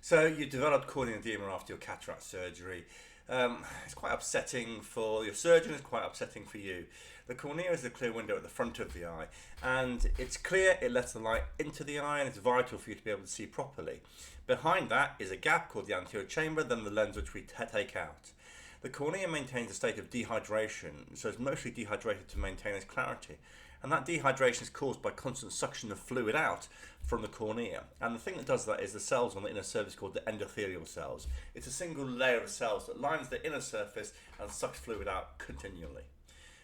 So you developed corneal edema after your cataract surgery. It's quite upsetting for your surgeon, it's quite upsetting for you. The cornea is the clear window at the front of the eye, and it's clear, it lets the light into the eye, and it's vital for you to be able to see properly. Behind that is a gap called the anterior chamber, then the lens which we take out. The cornea maintains a state of dehydration, so it's mostly dehydrated to maintain its clarity. And that dehydration is caused by constant suction of fluid out from the cornea. And the thing that does that is the cells on the inner surface called the endothelial cells. It's a single layer of cells that lines the inner surface and sucks fluid out continually.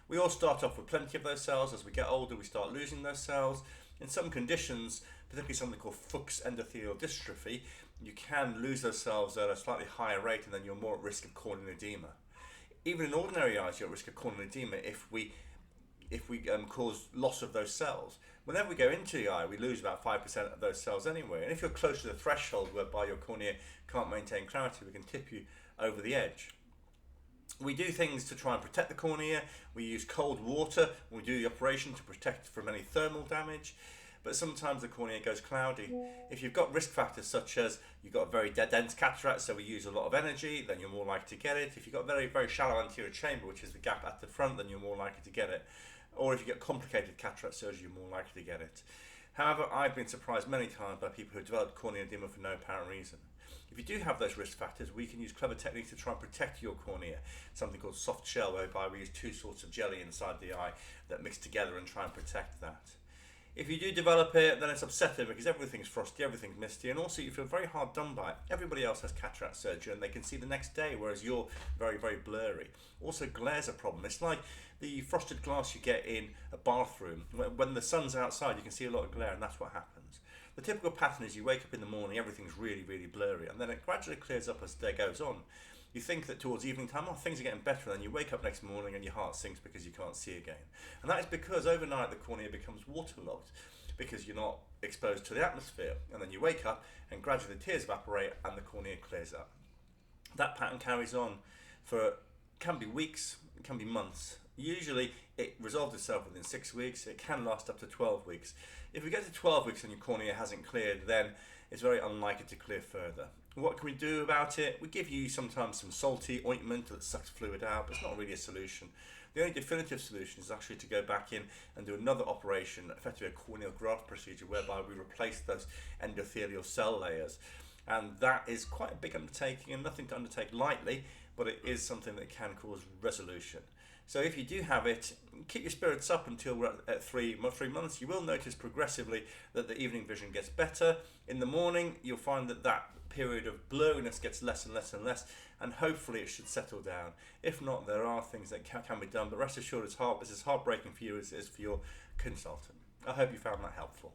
We all start off with plenty of those cells. As we get older, we start losing those cells. In some conditions, particularly something called Fuchs endothelial dystrophy, you can lose those cells at a slightly higher rate, and then you're more at risk of corneal edema. Even in ordinary eyes, you're at risk of corneal edema if we cause loss of those cells. Whenever we go into the eye, we lose about 5% of those cells anyway. And if you're close to the threshold whereby your cornea can't maintain clarity, we can tip you over the edge. We do things to try and protect the cornea. We use cold water when we do the operation to protect from any thermal damage. But sometimes the cornea goes cloudy. If you've got risk factors such as you've got a very dense cataract, so we use a lot of energy, then you're more likely to get it. If you've got very, very shallow anterior chamber, which is the gap at the front, then you're more likely to get it. Or if you get complicated cataract surgery, you're more likely to get it. However, I've been surprised many times by people who have developed corneal edema for no apparent reason. If you do have those risk factors, we can use clever techniques to try and protect your cornea. Something called soft shell, whereby we use two sorts of jelly inside the eye that mix together and try and protect that. If you do develop it, then it's upsetting because everything's frosty, everything's misty, and also you feel very hard done by it. Everybody else has cataract surgery and they can see the next day, whereas you're very, very blurry. Also, glare's a problem. It's like the frosted glass you get in a bathroom. When the sun's outside, you can see a lot of glare, and that's what happens. The typical pattern is you wake up in the morning, everything's really, really blurry, and then it gradually clears up as the day goes on. You think that towards evening time, oh, things are getting better, and then you wake up next morning and your heart sinks because you can't see again. And that is because overnight the cornea becomes waterlogged because you're not exposed to the atmosphere. And then you wake up and gradually the tears evaporate and the cornea clears up. That pattern carries on for, can be weeks, it can be months. Usually it resolves itself within 6 weeks. It can last up to 12 weeks. If we get to 12 weeks and your cornea hasn't cleared, then it's very unlikely to clear further. What can we do about it? We give you sometimes some salty ointment that sucks fluid out, but it's not really a solution. The only definitive solution is actually to go back in and do another operation, effectively a corneal graft procedure, whereby we replace those endothelial cell layers. And that is quite a big undertaking and nothing to undertake lightly, but it is something that can cause resolution. So if you do have it, keep your spirits up until we're at 3 months. You will notice progressively that the evening vision gets better. In the morning, you'll find that that period of blurriness gets less and less and less, and hopefully it should settle down. If not, there are things that can be done, but rest assured it's as heartbreaking for you as it is for your consultant. I hope you found that helpful.